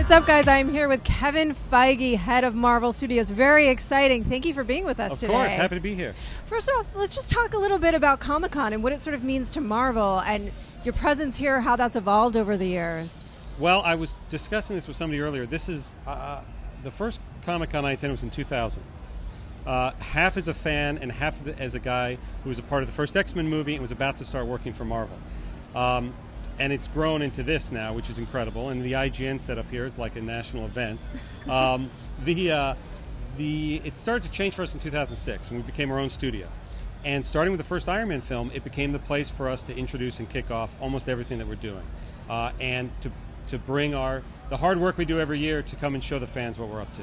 What's up, guys? I'm here with Kevin Feige, head of Marvel Studios. Very exciting. Thank you for being with us today. Of course. Happy to be here. First off, let's just talk a little bit about Comic-Con and what it sort of means to Marvel and your presence here, how that's evolved over the years. Well, I was discussing this with somebody earlier. This is the first Comic-Con I attended was in 2000. Half as a fan and half as a guy who was a part of the first X-Men movie and was about to start working for Marvel. And it's grown into this now, which is incredible. And the IGN setup here is like a national event. It started to change for us in 2006 when we became our own studio. And starting with the first Iron Man film, it became the place for us to introduce and kick off almost everything that we're doing. And to bring the hard work we do every year to come and show the fans what we're up to.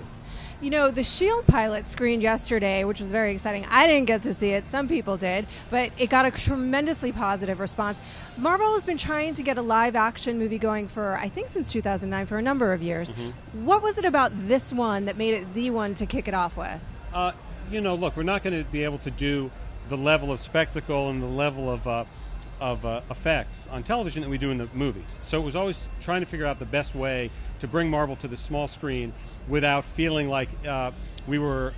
You know, the S.H.I.E.L.D. pilot screened yesterday, which was very exciting. I didn't get to see it. Some people did. But it got a tremendously positive response. Marvel has been trying to get a live-action movie going for, I think, since 2009, for a number of years. Mm-hmm. What was it about this one that made it the one to kick it off with? Look, we're not going to be able to do the level of spectacle and the level of effects on television that we do in the movies. So it was always trying to figure out the best way to bring Marvel to the small screen without feeling like we were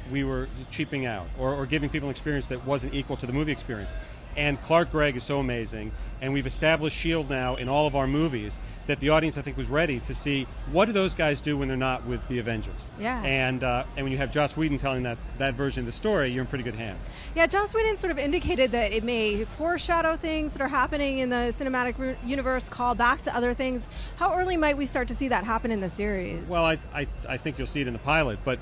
cheaping out or giving people an experience that wasn't equal to the movie experience. And Clark Gregg is so amazing, and we've established S.H.I.E.L.D. now in all of our movies that the audience, I think, was ready to see what do those guys do when they're not with the Avengers. Yeah. And when you have Joss Whedon telling that version of the story, you're in pretty good hands. Yeah, Joss Whedon sort of indicated that it may foreshadow things that are happening in the cinematic universe, call back to other things. How early might we start to see that happen in the series? Well, I think you'll see it in the pilot, but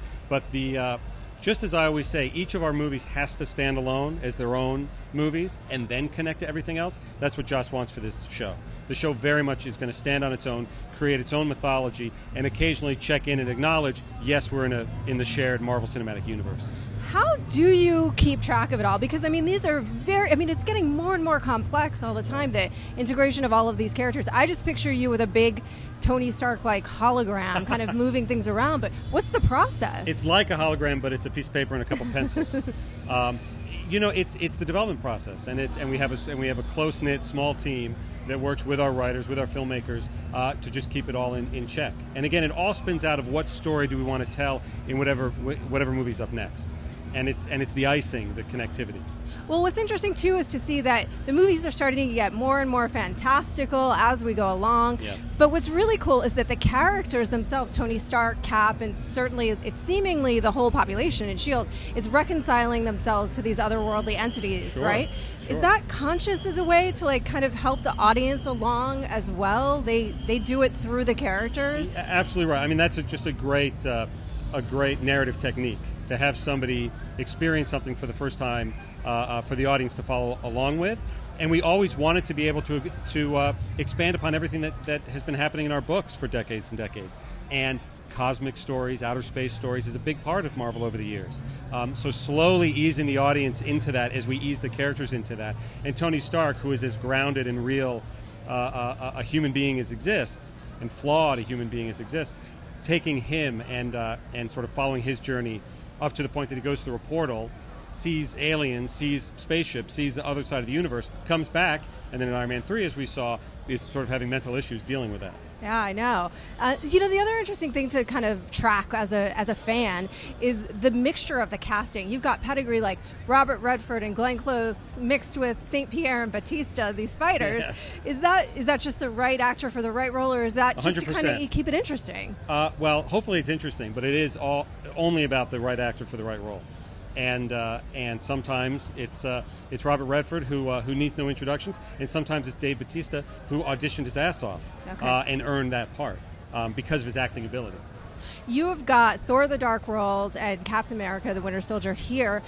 the just as I always say, each of our movies has to stand alone as their own movies and then connect to everything else. That's what Joss wants for this show. The show very much is going to stand on its own, create its own mythology, and occasionally check in and acknowledge, yes, we're in the shared Marvel Cinematic Universe. How do you keep track of it all? Because, these are it's getting more and more complex all the time, the integration of all of these characters. I just picture you with a big Tony Stark-like hologram kind of moving things around, but what's the process? It's like a hologram, but it's a piece of paper and a couple pencils. It's the development process, and we have a close-knit, small team that works with our writers, with our filmmakers, to just keep it all in check. And again, it all spins out of what story do we want to tell in whatever movie's up next. And it's the icing, the connectivity. Well, what's interesting, too, is to see that the movies are starting to get more and more fantastical as we go along. Yes. But what's really cool is that the characters themselves, Tony Stark, Cap, and certainly it's seemingly the whole population in S.H.I.E.L.D. is reconciling themselves to these otherworldly entities, Sure, right? Sure. Is that conscious as a way to kind of help the audience along as well? They do it through the characters? Absolutely right. That's just a great narrative technique, to have somebody experience something for the first time for the audience to follow along with. And we always wanted to be able to expand upon everything that has been happening in our books for decades and decades. And cosmic stories, outer space stories is a big part of Marvel over the years. So slowly easing the audience into that as we ease the characters into that. And Tony Stark, who is as grounded and real a human being as exists, and flawed a human being as exists, taking him and sort of following his journey up to the point that he goes through a portal, sees aliens, sees spaceships, sees the other side of the universe, comes back, and then in Iron Man 3, as we saw, is sort of having mental issues dealing with that. Yeah, I know. The other interesting thing to kind of track as a fan is the mixture of the casting. You've got pedigree like Robert Redford and Glenn Close mixed with St. Pierre and Batista, these fighters. Yeah. Is that just the right actor for the right role, or is that just 100%. to kind of keep it interesting? Well, hopefully it's interesting, but it is only about the right actor for the right role. And sometimes it's Robert Redford who needs no introductions, and sometimes it's Dave Bautista who auditioned his ass off and earned that part because of his acting ability. You have got Thor: The Dark World and Captain America: The Winter Soldier here,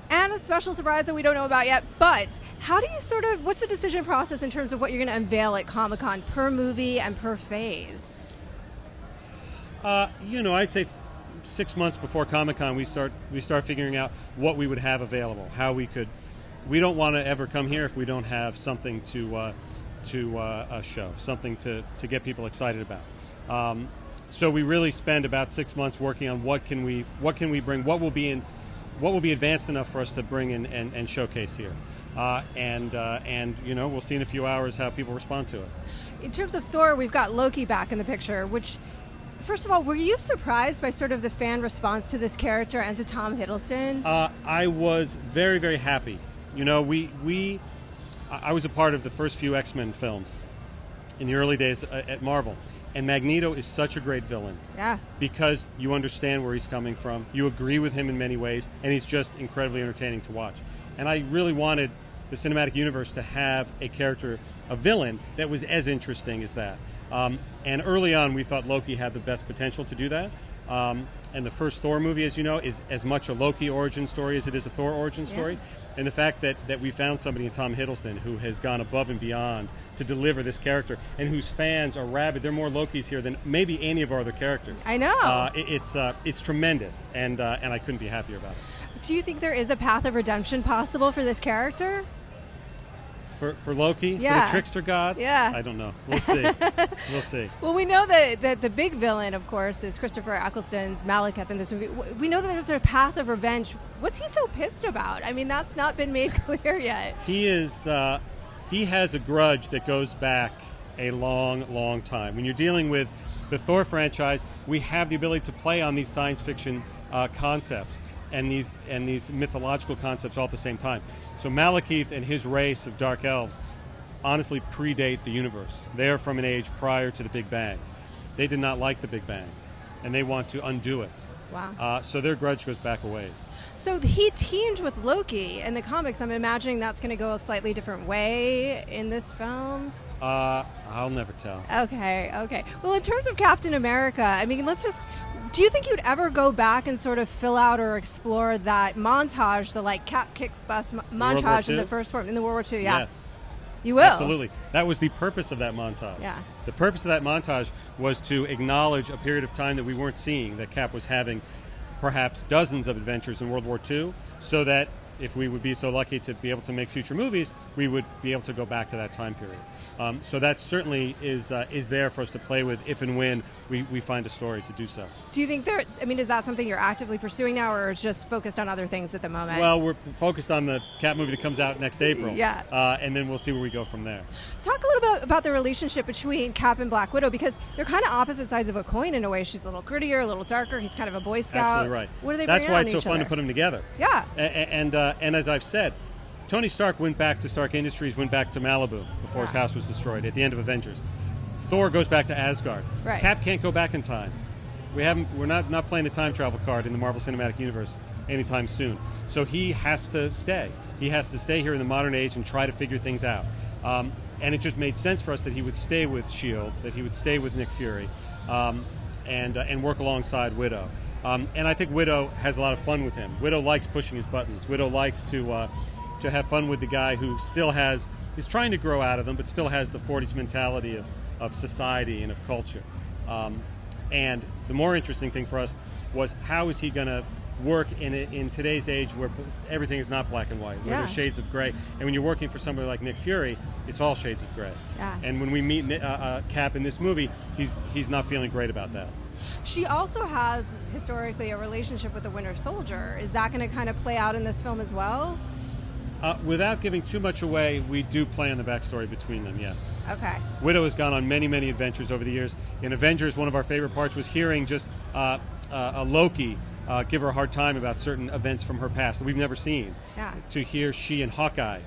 and a special surprise that we don't know about yet. But how do you what's the decision process in terms of what you're going to unveil at Comic-Con per movie and per phase? I'd say 6 months before Comic-Con, we start figuring out what we would have available, how we could. We don't want to ever come here if we don't have something to show, something to get people excited about. So we really spend about 6 months working on what can we bring, what will be advanced enough for us to bring in and showcase here. And we'll see in a few hours how people respond to it. In terms of Thor, we've got Loki back in the picture, which First of all, were you surprised by sort of the fan response to this character and to Tom Hiddleston? I was very, very happy. You know, I was a part of the first few X-Men films in the early days at Marvel. And Magneto is such a great villain. Yeah. Because you understand where he's coming from. You agree with him in many ways. And he's just incredibly entertaining to watch. And I really wanted the cinematic universe to have a character, a villain, that was as interesting as that. And early on, we thought Loki had the best potential to do that. And the first Thor movie, as you know, is as much a Loki origin story as it is a Thor origin story. Yeah. And the fact that we found somebody in Tom Hiddleston who has gone above and beyond to deliver this character and whose fans are rabid. There are more Lokis here than maybe any of our other characters. I know. It's tremendous, and I couldn't be happier about it. Do you think there is a path of redemption possible for this character? For Loki? Yeah. For the trickster god? Yeah. I don't know. We'll see. We'll see. Well, we know that the big villain, of course, is Christopher Eccleston's Malekith in this movie. We know that there's a path of revenge. What's he so pissed about? I mean, that's not been made clear yet. He has a grudge that goes back a long, long time. When you're dealing with the Thor franchise, we have the ability to play on these science fiction concepts and these mythological concepts all at the same time. So Malekith and his race of dark elves honestly predate the universe. They are from an age prior to the Big Bang. They did not like the Big Bang, and they want to undo it. Wow. So their grudge goes back a ways. So he teamed with Loki in the comics. I'm imagining that's going to go a slightly different way in this film. I'll never tell. Okay. Well, in terms of Captain America, I mean, do you think you'd ever go back and sort of fill out or explore that montage, the Cap kicks bus montage in the first form in the World War II? Yeah. Yes. You will. Absolutely. That was the purpose of that montage. Yeah. The purpose of that montage was to acknowledge a period of time that we weren't seeing, that Cap was having perhaps dozens of adventures in World War II, so that if we would be so lucky to be able to make future movies, we would be able to go back to that time period. So that certainly is there for us to play with if and when we find a story to do so. Do you think is that something you're actively pursuing now, or is just focused on other things at the moment? Well, we're focused on the Cap movie that comes out next April. Yeah. And then we'll see where we go from there. Talk a little bit about the relationship between Cap and Black Widow, because they're kind of opposite sides of a coin in a way. She's a little grittier, a little darker. He's kind of a Boy Scout. Absolutely right. What do they That's bring why on it's so each fun other? to put them together. Yeah. And as I've said, Tony Stark went back to Stark Industries, went back to Malibu before his house was destroyed at the end of Avengers. Thor goes back to Asgard. Right. Cap can't go back in time. We're not playing the time travel card in the Marvel Cinematic Universe anytime soon. So he has to stay. He has to stay here in the modern age and try to figure things out. And it just made sense for us that he would stay with S.H.I.E.L.D., that he would stay with Nick Fury, and work alongside Widow. And I think Widow has a lot of fun with him. Widow likes pushing his buttons. Widow likes to have fun with the guy who still is trying to grow out of them, but still has the 40s mentality of society and of culture. And the more interesting thing for us was, how is he going to work in today's age where everything is not black and white, where there's shades of gray. And when you're working for somebody like Nick Fury, it's all shades of gray. Yeah. And when we meet Cap in this movie, he's not feeling great about that. She also has, historically, a relationship with the Winter Soldier. Is that going to kind of play out in this film as well? Without giving too much away, we do play on the backstory between them, yes. Okay. Widow has gone on many, many adventures over the years. In Avengers, one of our favorite parts was hearing just a Loki give her a hard time about certain events from her past that we've never seen. Yeah. To hear she and Hawkeye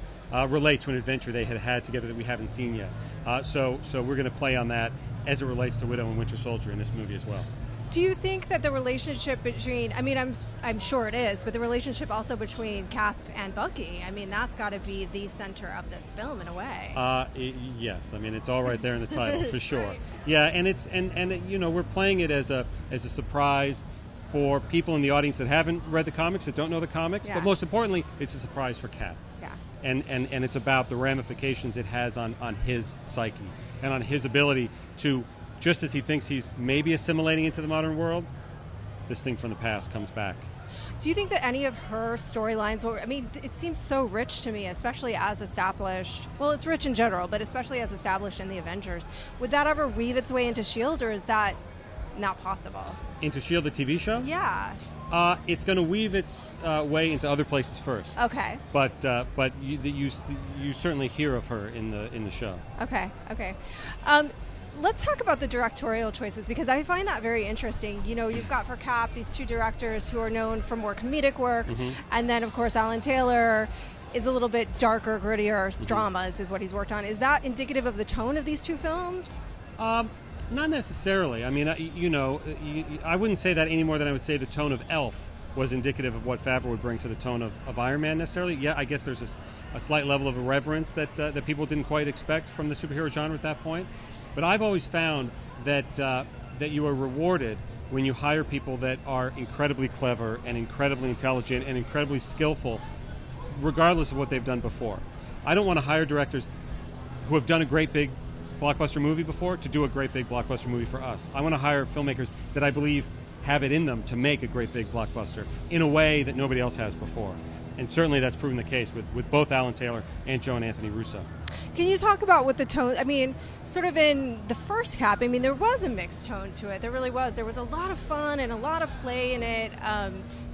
relate to an adventure they had together that we haven't seen yet. So we're going to play on that as it relates to Widow and Winter Soldier in this movie as well. Do you think that the relationship between, I'm sure it is, but the relationship also between Cap and Bucky, that's got to be the center of this film in a way. Yes, it's all right there in the title for sure. Right. Yeah, and we're playing it as a surprise for people in the audience that haven't read the comics, that don't know the comics, but most importantly, it's a surprise for Cap. Yeah. And it's about the ramifications it has on his psyche and on his ability to, just as he thinks he's maybe assimilating into the modern world, this thing from the past comes back. Do you think that any of her storylines it seems so rich to me, especially as established, well, it's rich in general, but especially as established in the Avengers. Would that ever weave its way into S.H.I.E.L.D., or is that not possible? Into S.H.I.E.L.D., the TV show? Yeah. It's going to weave its way into other places first. Okay. But you certainly hear of her in the show. Okay. Let's talk about the directorial choices, because I find that very interesting. You know, you've got for Cap these two directors who are known for more comedic work, and then, of course, Alan Taylor is a little bit darker, grittier dramas is what he's worked on. Is that indicative of the tone of these two films? Not necessarily. I mean, I wouldn't say that any more than I would say the tone of Elf was indicative of what Favreau would bring to the tone of Iron Man necessarily. Yeah, I guess there's a slight level of irreverence that people didn't quite expect from the superhero genre at that point. But I've always found that you are rewarded when you hire people that are incredibly clever and incredibly intelligent and incredibly skillful, regardless of what they've done before. I don't want to hire directors who have done a great big blockbuster movie before to do a great big blockbuster movie for us. I want to hire filmmakers that I believe have it in them to make a great big blockbuster in a way that nobody else has before. And certainly that's proven the case with both Alan Taylor and Joe and Anthony Russo. Can you talk about what the tone, I mean, sort of in the first Cap, I mean, there was a mixed tone to it. There really was. There was a lot of fun and a lot of play in it.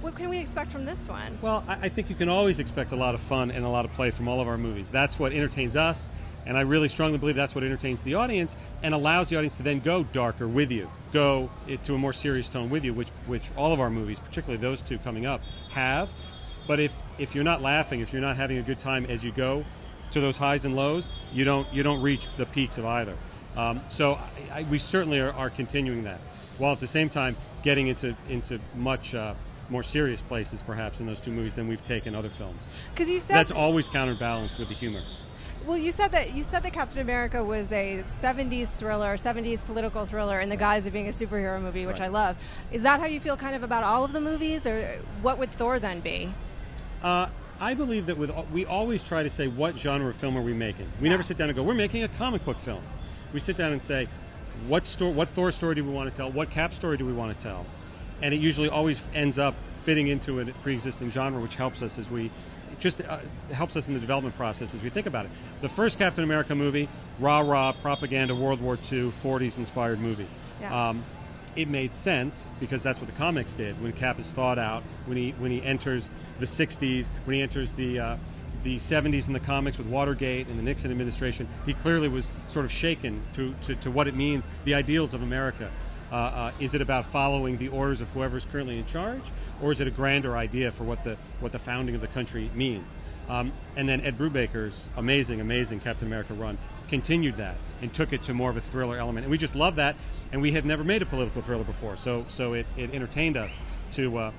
What can we expect from this one? Well, I think you can always expect a lot of fun and a lot of play from all of our movies. That's what entertains us, and I really strongly believe that's what entertains the audience and allows the audience to then go darker with you, go to a more serious tone with you, which all of our movies, particularly those two coming up, have. But if you're not laughing, if you're not having a good time as you go to those highs and lows, you don't reach the peaks of either. So we certainly are continuing that, while at the same time getting into much more serious places, perhaps, in those two movies than we've taken other films. Because you said that's always counterbalanced with the humor. Well, you said that Captain America was a 70s thriller, 70s political thriller in the guise of being a superhero movie, which right. I love. Is that how you feel kind of about all of the movies, or what would Thor then be? I believe that we always try to say, what genre of film are we making? We never sit down and go, we're making a comic book film. We sit down and say, what Thor story do we want to tell? What Cap story do we want to tell? And it usually always ends up fitting into a pre-existing genre, which helps us helps us in the development process as we think about it. The first Captain America movie, rah-rah, propaganda, World War II, 40s-inspired movie. Yeah. It made sense because that's what the comics did. When Cap is thawed out, when he enters the 60s, when he enters the 70s in the comics with Watergate and the Nixon administration, he clearly was sort of shaken to what it means, the ideals of America. Is it about following the orders of whoever's currently in charge, or is it a grander idea for what the founding of the country means? And then Ed Brubaker's amazing Captain America run continued that and took it to more of a thriller element. And we just love that, and we had never made a political thriller before, so it entertained us to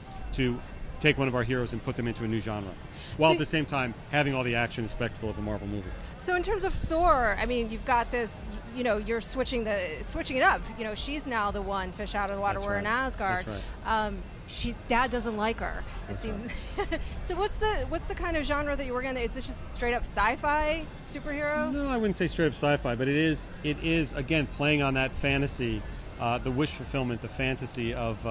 take one of our heroes and put them into a new genre, while at the same time having all the action and spectacle of a Marvel movie. So in terms of Thor, I mean, you've got this, you're switching it up. She's now the one fish out of the water. That's We're right. in Asgard. That's right. Dad doesn't like her. That's right. So what's the kind of genre that you're working on? Is this just straight up sci-fi superhero? No, I wouldn't say straight up sci-fi, but it is again playing on that fantasy, the wish fulfillment, the fantasy of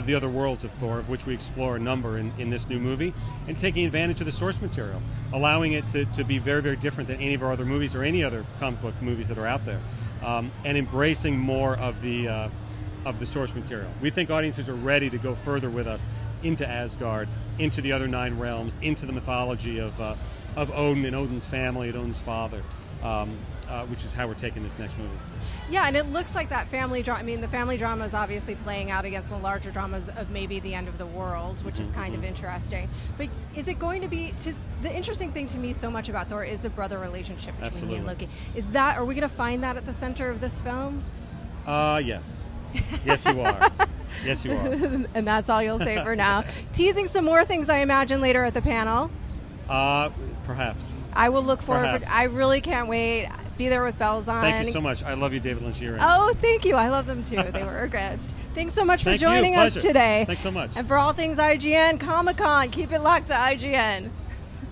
the other worlds of Thor, of which we explore a number in this new movie, and taking advantage of the source material, allowing it to be very, very different than any of our other movies or any other comic book movies that are out there, and embracing more of the source material. We think audiences are ready to go further with us into Asgard, into the other 9 realms, into the mythology of Odin and Odin's family and Odin's father, which is how we're taking this next movie. Yeah, and it looks like that family drama. I mean, the family drama is obviously playing out against the larger dramas of maybe the end of the world, which is kind of interesting. But is it going to be just the interesting thing to me so much about Thor is the brother relationship between he and Loki? Are we going to find that at the center of this film? Yes. Yes, you are. Yes, you are. And that's all you'll say for now. Teasing some more things, I imagine, later at the panel. Perhaps. I will look forward. I really can't wait. Be there with bells on. Thank you so much. I love you, David Lynch earrings. Oh, thank you. I love them too. They were a gift. Thanks so much for Thank joining you. us Pleasure. today. Thanks so much. And for all things IGN, Comic-Con, keep it locked to IGN.